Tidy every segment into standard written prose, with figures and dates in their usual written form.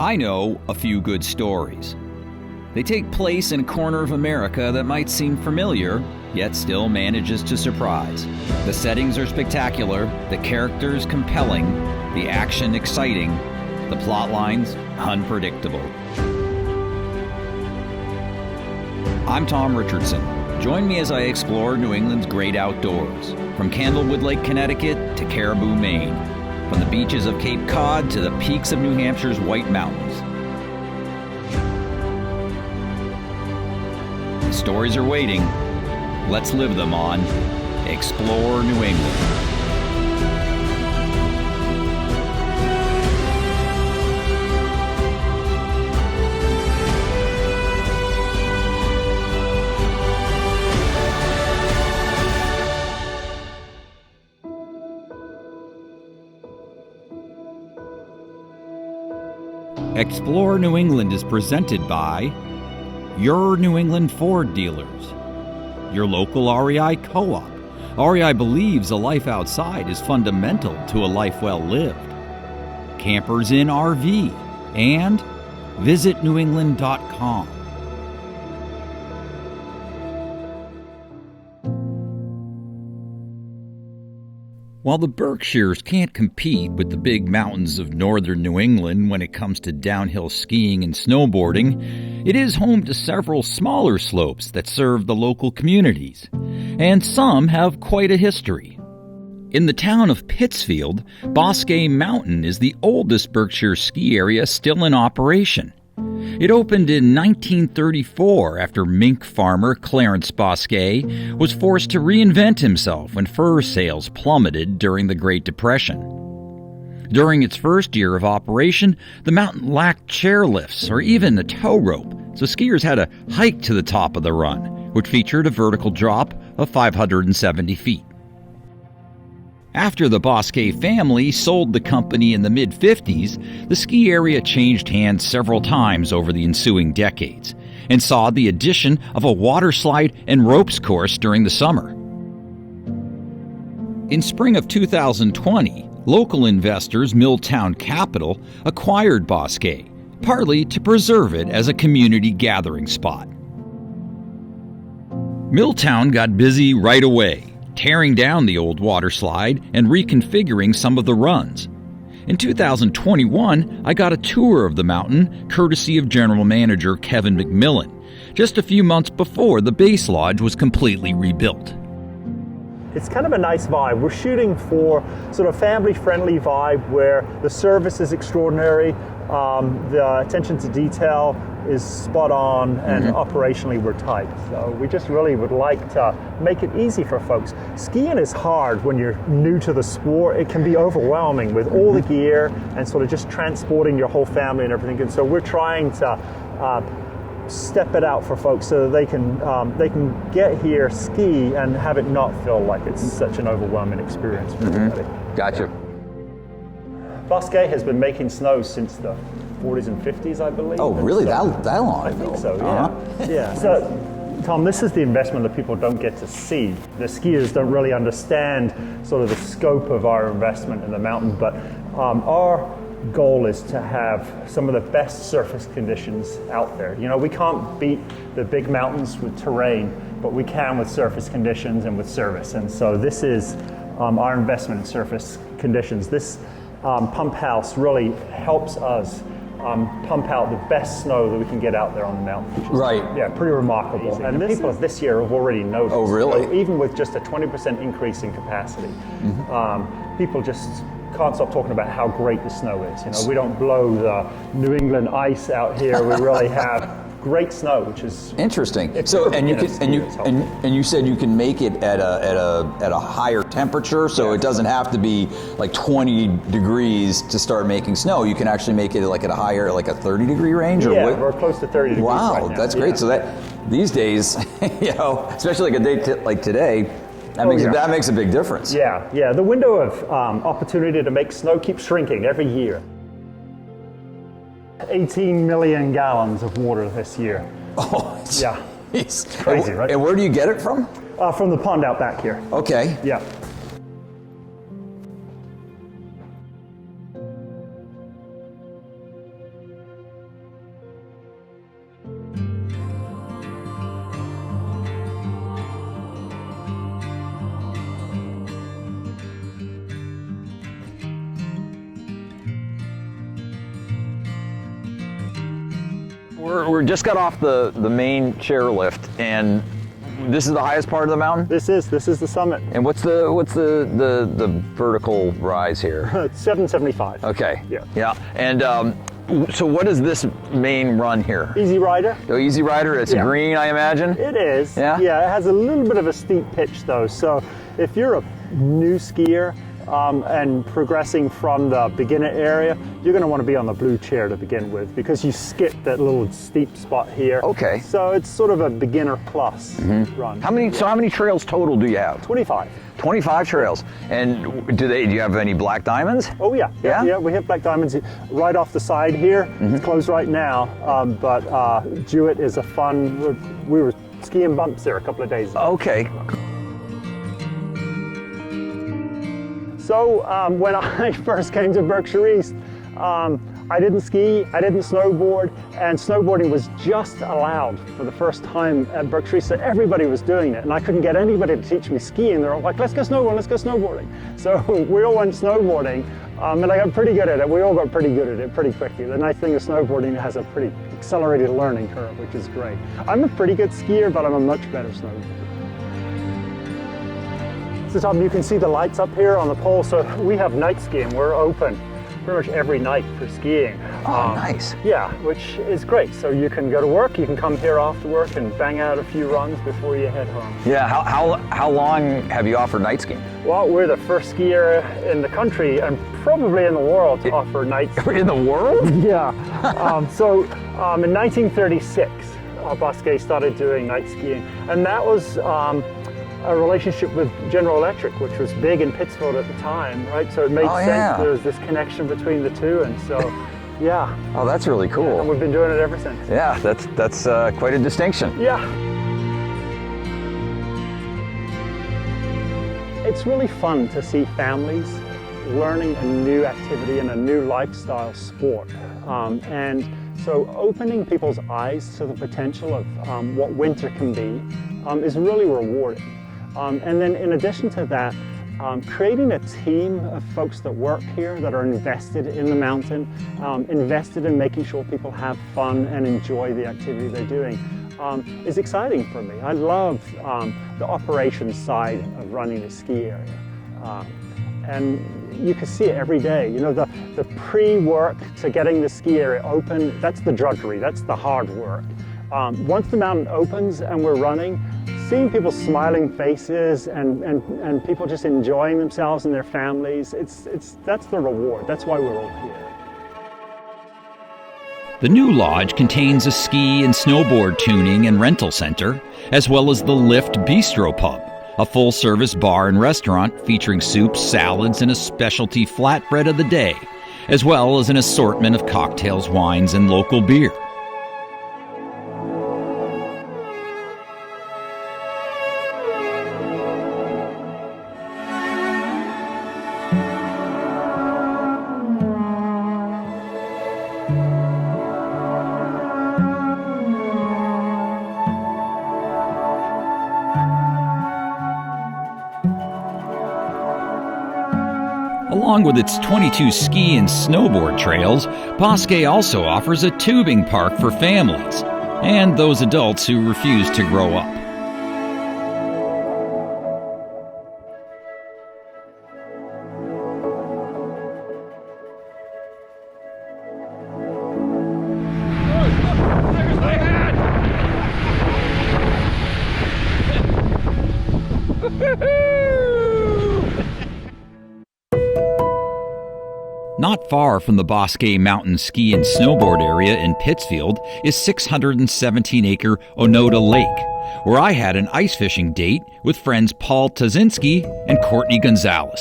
I know a few good stories. They take place in a corner of America that might seem familiar, yet still manages to surprise. The settings are spectacular, the characters compelling, the action exciting, the plot lines unpredictable. I'm Tom Richardson. Join me as I explore New England's great outdoors, from Candlewood Lake, Connecticut to Caribou, Maine, from the beaches of Cape Cod to the peaks of New Hampshire's White Mountains. The stories are waiting. Let's live them on Explore New England. Explore New England is presented by your New England Ford dealers, your local REI co-op. REI believes a life outside is fundamental to a life well lived. Campers Inn RV, and visitnewengland.com. While the Berkshires can't compete with the big mountains of northern New England when it comes to downhill skiing and snowboarding, it is home to several smaller slopes that serve the local communities, and some have quite a history. In the town of Pittsfield, Bousquet Mountain is the oldest Berkshire ski area still in operation. It opened in 1934 after mink farmer Clarence Bousquet was forced to reinvent himself when fur sales plummeted during the Great Depression. During its first year of operation, the mountain lacked chairlifts or even a tow rope, so skiers had to hike to the top of the run, which featured a vertical drop of 570 feet. After the Bousquet family sold the company in the mid-50s, the ski area changed hands several times over the ensuing decades and saw the addition of a water slide and ropes course during the summer. In spring of 2020, local investors Milltown Capital acquired Bousquet, partly to preserve it as a community gathering spot. Milltown got busy right away, tearing down the old water slide and reconfiguring some of the runs. In 2021, I got a tour of the mountain courtesy of General Manager Kevin McMillan, just a few months before the base lodge was completely rebuilt. It's kind of a nice vibe. We're shooting for sort of family-friendly vibe where the service is extraordinary, the attention to detail is spot on, and operationally we're tight. So we just really would like to make it easy for folks. Skiing is hard when you're new to the sport. It can be overwhelming with all the gear and sort of just transporting your whole family and everything. And so we're trying to step it out for folks so that they can get here, ski, and have it not feel like it's such an overwhelming experience for everybody. Gotcha. Bousquet has been making snow since the 40s and 50s, I believe. Oh, really? That long? I think so, yeah. Yeah. So, Tom, this is the investment that people don't get to see. The skiers don't really understand sort of the scope of our investment in the mountain, but our goal is to have some of the best surface conditions out there. You know, we can't beat the big mountains with terrain, but we can with surface conditions and with service. And so this is our investment in surface conditions. This pump house really helps us pump out the best snow that we can get out there on the mountain, which is pretty remarkable. And people this year have already noticed. Oh, really? So even with just a 20% increase in capacity, people just can't stop talking about how great the snow is. You know, we don't blow the New England ice out here. We really have great snow, which is interesting. So, and you said you can make it at a higher temperature, so it doesn't have to be like 20 degrees to start making snow. You can actually make it like at a higher, like a 30-degree range. We're close to 30 degrees. Wow, right now. That's great. So that these days, you know, especially like a day like today, that makes a big difference. Yeah. The window of opportunity to make snow keeps shrinking every year. 18 million gallons of water this year. Oh, it's crazy, right? And where do you get it from? From the pond out back here. Okay. Yeah. we're just got off the main chairlift, and this is the highest part of the mountain? This is the summit. And what's the vertical rise here? It's 775. Okay. Yeah. Yeah. And so what is this main run here? Easy Rider. Oh, Easy Rider. It's green, I imagine. It is. Yeah. Yeah. It has a little bit of a steep pitch though. So if you're a new skier and progressing from the beginner area, you're going to want to be on the blue chair to begin with because you skip that little steep spot here. Okay. So it's sort of a beginner plus run. How many trails total do you have? 25. 25 trails. And do you have any black diamonds? Oh yeah. Yeah. We have black diamonds right off the side here. It's closed right now, but Jewett is a fun. We were skiing bumps there a couple of days ago. Okay. So when I first came to Berkshire East, I didn't ski, I didn't snowboard, and snowboarding was just allowed for the first time at Berkshire East, so everybody was doing it, and I couldn't get anybody to teach me skiing. They're all like, let's go snowboarding. So we all went snowboarding, and I got pretty good at it. We all got pretty good at it pretty quickly. The nice thing is snowboarding has a pretty accelerated learning curve, which is great. I'm a pretty good skier, but I'm a much better snowboarder. So Tom, you can see the lights up here on the pole. So we have night skiing. We're open pretty much every night for skiing. Oh, nice. Yeah, which is great. So you can go to work, you can come here after work and bang out a few runs before you head home. Yeah, how long have you offered night skiing? Well, we're the first skier in the country and probably in the world to offer night skiing. In the world? Yeah. In 1936, Bousquet started doing night skiing, and that was a relationship with General Electric, which was big in Pittsfield at the time, right? So it made sense. There was this connection between the two, and so, yeah. Oh, that's really cool. And we've been doing it ever since. Yeah, that's quite a distinction. Yeah. It's really fun to see families learning a new activity and a new lifestyle sport. And so opening people's eyes to the potential of what winter can be is really rewarding. And then in addition to that, creating a team of folks that work here that are invested in the mountain, invested in making sure people have fun and enjoy the activity they're doing, is exciting for me. I love the operations side of running a ski area. And you can see it every day. You know, the pre-work to getting the ski area open, that's the drudgery, that's the hard work. Once the mountain opens and we're running, seeing people's smiling faces and people just enjoying themselves and their families, that's the reward. That's why we're all here. The new lodge contains a ski and snowboard tuning and rental center, as well as the Lift Bistro Pub, a full-service bar and restaurant featuring soups, salads, and a specialty flatbread of the day, as well as an assortment of cocktails, wines, and local beer. Along with its 22 ski and snowboard trails, Bousquet also offers a tubing park for families and those adults who refuse to grow up. Not far from the Bousquet Mountain ski and snowboard area in Pittsfield is 617-acre Onota Lake, where I had an ice fishing date with friends Paul Tazinski and Courtney Gonzalez.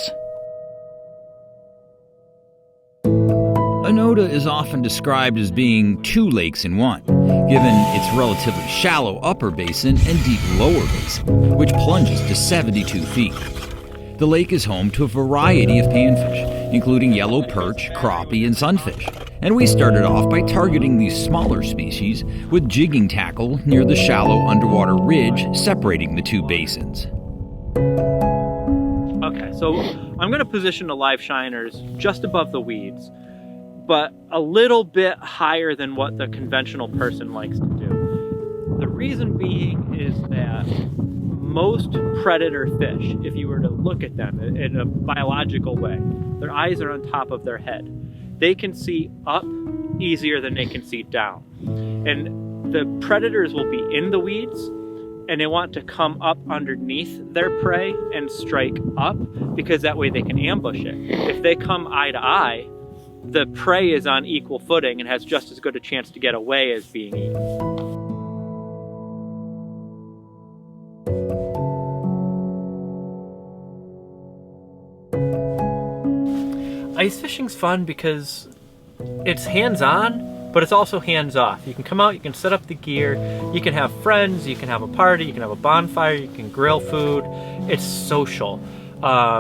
Onota is often described as being two lakes in one, given its relatively shallow upper basin and deep lower basin, which plunges to 72 feet. The lake is home to a variety of panfish, including yellow perch, crappie, and sunfish, and we started off by targeting these smaller species with jigging tackle near the shallow underwater ridge separating the two basins. Okay, so I'm going to position the live shiners just above the weeds. but a little bit higher than what the conventional person likes to do. The reason being is that most predator fish, if you were to look at them in a biological way, their eyes are on top of their head. They can see up easier than they can see down. And the predators will be in the weeds, and they want to come up underneath their prey and strike up, because that way they can ambush it. If they come eye to eye, the prey is on equal footing and has just as good a chance to get away as being eaten. Ice fishing's fun because it's hands-on, but it's also hands-off. You can come out, you can set up the gear, you can have friends, you can have a party, you can have a bonfire, you can grill food. It's social.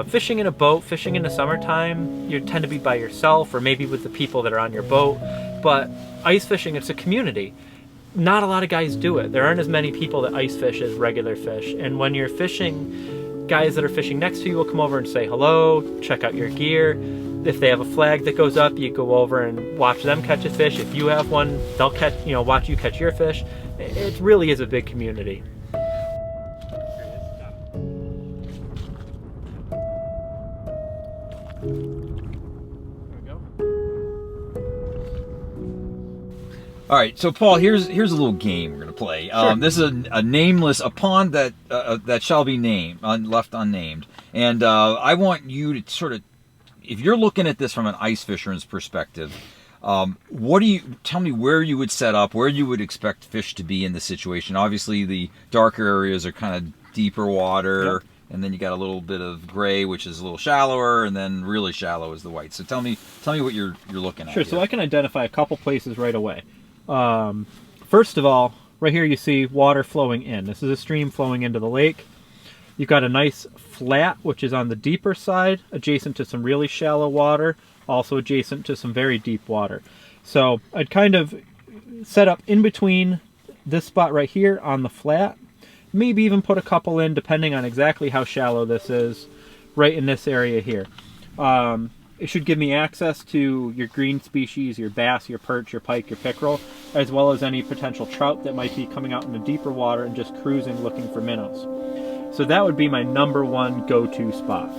Fishing in a boat, fishing in the summertime, you tend to be by yourself or maybe with the people that are on your boat. But ice fishing, it's a community. Not a lot of guys do it. There aren't as many people that ice fish as regular fish. And when you're fishing, guys that are fishing next to you will come over and say hello, check out your gear. If they have a flag that goes up, you go over and watch them catch a fish. If you have one, they'll catch, watch you catch your fish. It really is a big community. All right, so Paul, here's a little game we're gonna play. Sure. This is a nameless, a pond that shall be named, left unnamed, and I want you to sort of, if you're looking at this from an ice fisherman's perspective, tell me where you would set up, where you would expect fish to be in the situation. Obviously, the darker areas are kind of deeper water. Yep. And then you got a little bit of gray, which is a little shallower, and then really shallow is the white. So tell me what you're looking at. Sure. So I can identify a couple places right away. First of all, right here you see water flowing in. This is a stream flowing into the lake. You've got a nice flat, which is on the deeper side, adjacent to some really shallow water, also adjacent to some very deep water. So I'd kind of set up in between this spot right here on the flat, maybe even put a couple in, depending on exactly how shallow this is, right in this area here. It should give me access to your green species, your bass, your perch, your pike, your pickerel, as well as any potential trout that might be coming out in the deeper water and just cruising looking for minnows. So that would be my number one go-to spot.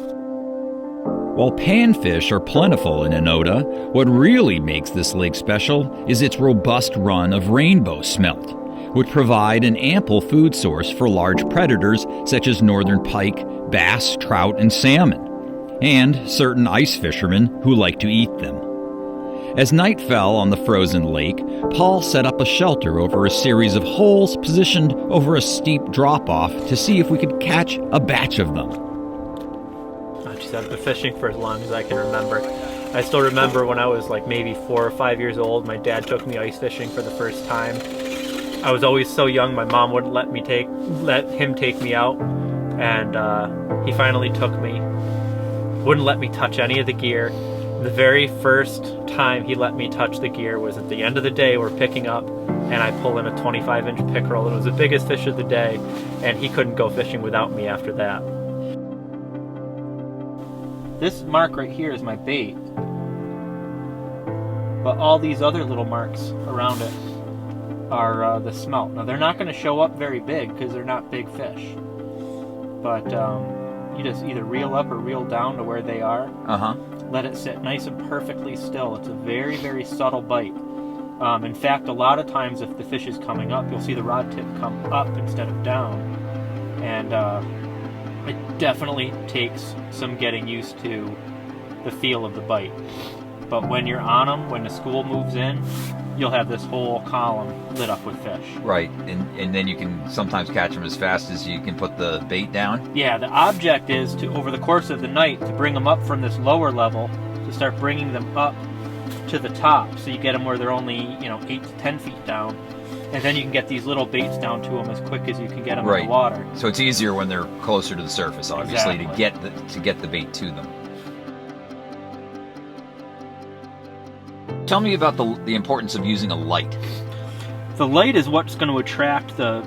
While panfish are plentiful in Onota, what really makes this lake special is its robust run of rainbow smelt, which provide an ample food source for large predators such as northern pike, bass, trout, and salmon, and certain ice fishermen who like to eat them. As night fell on the frozen lake, Paul set up a shelter over a series of holes positioned over a steep drop-off to see if we could catch a batch of them. I've been fishing for as long as I can remember. I still remember when I was like maybe 4 or 5 years old, my dad took me ice fishing for the first time. I was always so young, my mom wouldn't let him take me out, and he finally took me. Wouldn't let me touch any of the gear. The very first time he let me touch the gear was at the end of the day. We're picking up, and I pull in a 25-inch pickerel. It was the biggest fish of the day, and he couldn't go fishing without me after that. This mark right here is my bait, but all these other little marks around it are the smelt. Now they're not going to show up very big because they're not big fish, but you just either reel up or reel down to where they are. Let it sit nice and perfectly still. It's a very, very subtle bite. In fact, a lot of times if the fish is coming up, you'll see the rod tip come up instead of down, and it definitely takes some getting used to the feel of the bite. But when you're on them, when the school moves in, you'll have this whole column lit up with fish. Right, and then you can sometimes catch them as fast as you can put the bait down? Yeah, the object is to, over the course of the night, to bring them up from this lower level, to start bringing them up to the top, so you get them where they're only 8 to 10 feet down, and then you can get these little baits down to them as quick as you can get them in the water. So it's easier when they're closer to the surface, obviously, Exactly. to get the bait to them. Tell me about the importance of using a light. The light is what's going to attract the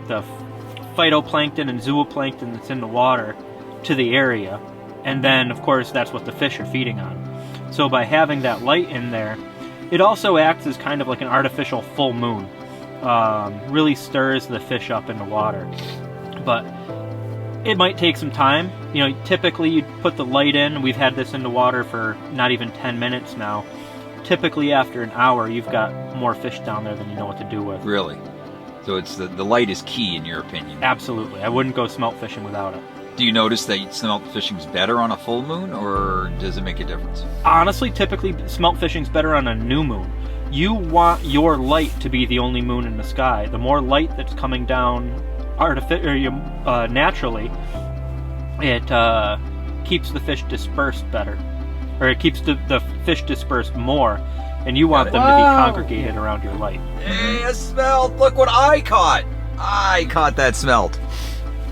phytoplankton and zooplankton that's in the water to the area, and then of course that's what the fish are feeding on. So by having that light in there, It also acts as kind of like an artificial full moon. Really stirs the fish up in the water. But it might take some time. Typically you'd put the light in. We've had this in the water for not even 10 minutes now. Typically after an hour, you've got more fish down there than you know what to do with. Really? So it's the light is key in your opinion? Absolutely. I wouldn't go smelt fishing without it. Do you notice that smelt fishing's better on a full moon, or does it make a difference? Honestly, typically smelt fishing's better on a new moon. You want your light to be the only moon in the sky. The more light that's coming down naturally, it keeps the fish dispersed better. Or it keeps the fish dispersed more, and you want them to be congregated around your light. Hey, a smelt! Look what I caught! I caught that smelt.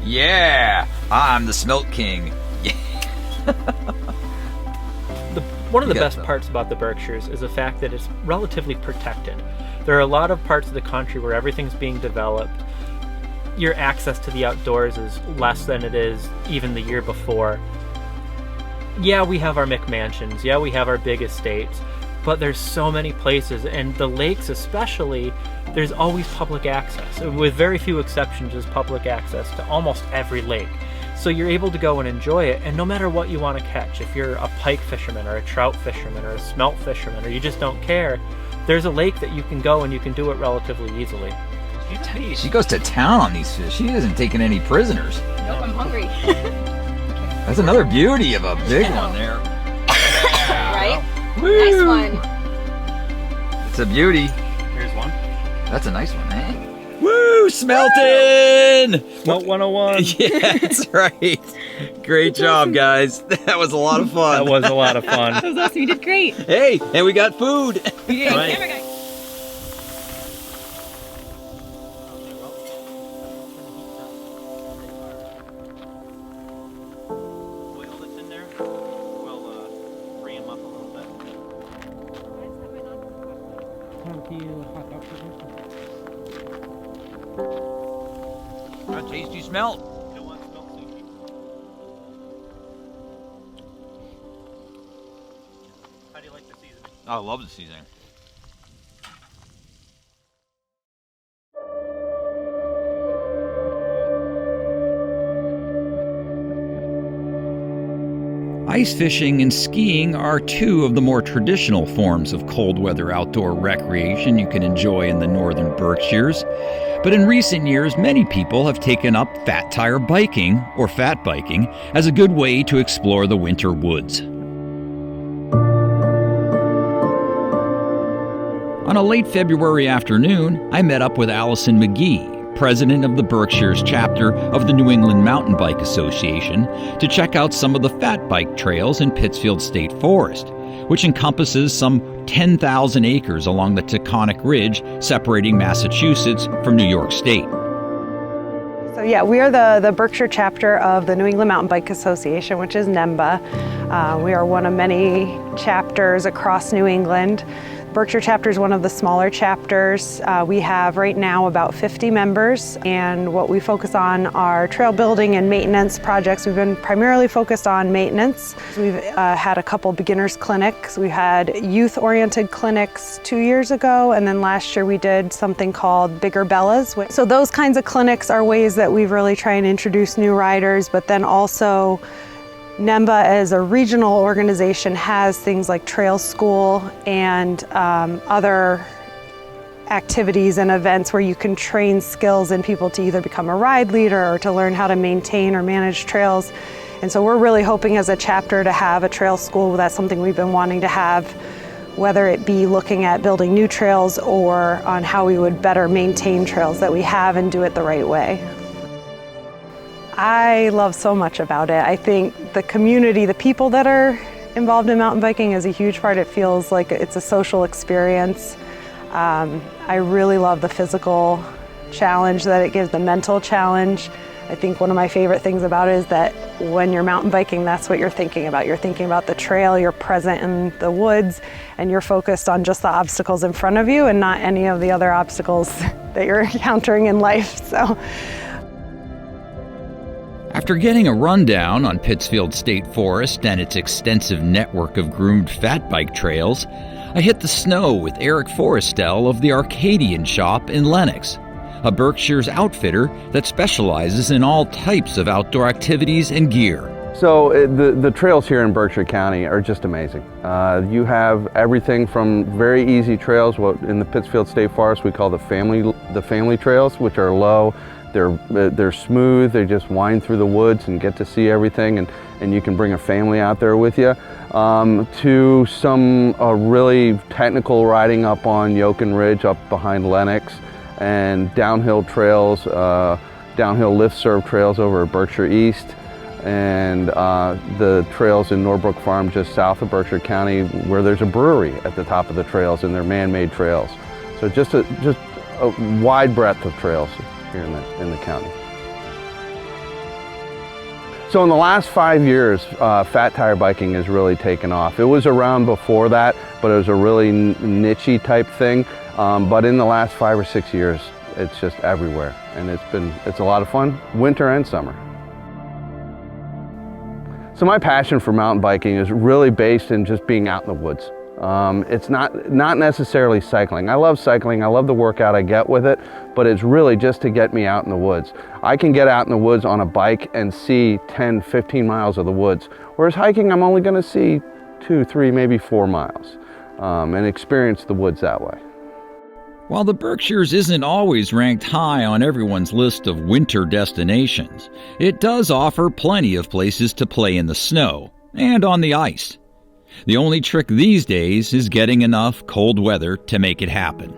Yeah, I'm the smelt king. One of the best parts about the Berkshires is the fact that it's relatively protected. There are a lot of parts of the country where everything's being developed. Your access to the outdoors is less than it is even the year before. Yeah, we have our McMansions. Yeah, we have our big estates. But there's so many places, and the lakes especially, there's always public access. With very few exceptions, there's public access to almost every lake. So you're able to go and enjoy it, and no matter what you want to catch, if you're a pike fisherman or a trout fisherman or a smelt fisherman, or you just don't care, there's a lake that you can go and you can do it relatively easily. She goes to town on these fish. She isn't taking any prisoners. Nope, I'm hungry. That's another beauty of a big one there. Right? Woo! Nice one. It's a beauty. Here's one. That's a nice one, eh? Woo! Smelting! Smelt 101. Yeah, that's right. Great job, guys. That was a lot of fun. That was a lot of fun. That was awesome. You did great. Hey, and we got food. You did. Right. Camera guy. Oil that's in there will free them up a little bit. How tasty smelt. You'll want smelt sushi. How do you like the seasoning? I love the seasoning. Ice fishing and skiing are two of the more traditional forms of cold weather outdoor recreation you can enjoy in the northern Berkshires. But in recent years, many people have taken up fat tire biking, or fat biking, as a good way to explore the winter woods. On a late February afternoon, I met up with Allison McGee, president of the Berkshires chapter of the New England Mountain Bike Association, to check out some of the fat bike trails in Pittsfield State Forest, which encompasses some 10,000 acres along the Taconic Ridge separating Massachusetts from New York State. So yeah, we are the Berkshire chapter of the New England Mountain Bike Association, which is NEMBA. We are one of many chapters across New England. Berkshire chapter is one of the smaller chapters. We have right now about 50 members, and what we focus on are trail building and maintenance projects. We've been primarily focused on maintenance. We've had a couple beginners clinics. We had youth-oriented clinics 2 years ago, and then last year we did something called Bigger Bellas. So those kinds of clinics are ways that we've really tried and introduce new riders, but then also NEMBA as a regional organization has things like Trail School and other activities and events where you can train skills in people to either become a ride leader or to learn how to maintain or manage trails. And so we're really hoping as a chapter to have a trail school. That's something we've been wanting to have, whether it be looking at building new trails or on how we would better maintain trails that we have and do it the right way. I love so much about it. I think the community, the people that are involved in mountain biking is a huge part. It feels like it's a social experience. I really love the physical challenge that it gives, the mental challenge. I think one of my favorite things about it is that when you're mountain biking, that's what you're thinking about. You're thinking about the trail, you're present in the woods, and you're focused on just the obstacles in front of you and not any of the other obstacles that you're encountering in life. So. After getting a rundown on Pittsfield State Forest and its extensive network of groomed fat bike trails, I hit the snow with Eric Forrestel of the Arcadian Shop in Lenox, a Berkshires outfitter that specializes in all types of outdoor activities and gear. So the trails here in Berkshire County are just amazing. You have everything from very easy trails, what in the Pittsfield State Forest we call the family trails, which are low. They're smooth. They just wind through the woods and get to see everything, and you can bring a family out there with you. To some really technical riding up on Yoken Ridge up behind Lenox, and downhill trails, downhill lift serve trails over at Berkshire East, and the trails in Norbrook Farm just south of Berkshire County where there's a brewery at the top of the trails, and they're man-made trails. So just a wide breadth of trails here in the county. So in the last 5 years, fat tire biking has really taken off. It was around before that, but it was a really niche-y type thing. But in the last 5 or 6 years, it's just everywhere, and it's a lot of fun, winter and summer. So my passion for mountain biking is really based in just being out in the woods. It's not necessarily cycling. I love cycling, I love the workout I get with it, but it's really just to get me out in the woods. I can get out in the woods on a bike and see 10, 15 miles of the woods, whereas hiking I'm only going to see 2, 3, maybe 4 miles, and experience the woods that way. While the Berkshires isn't always ranked high on everyone's list of winter destinations, it does offer plenty of places to play in the snow and on the ice. The only trick these days is getting enough cold weather to make it happen.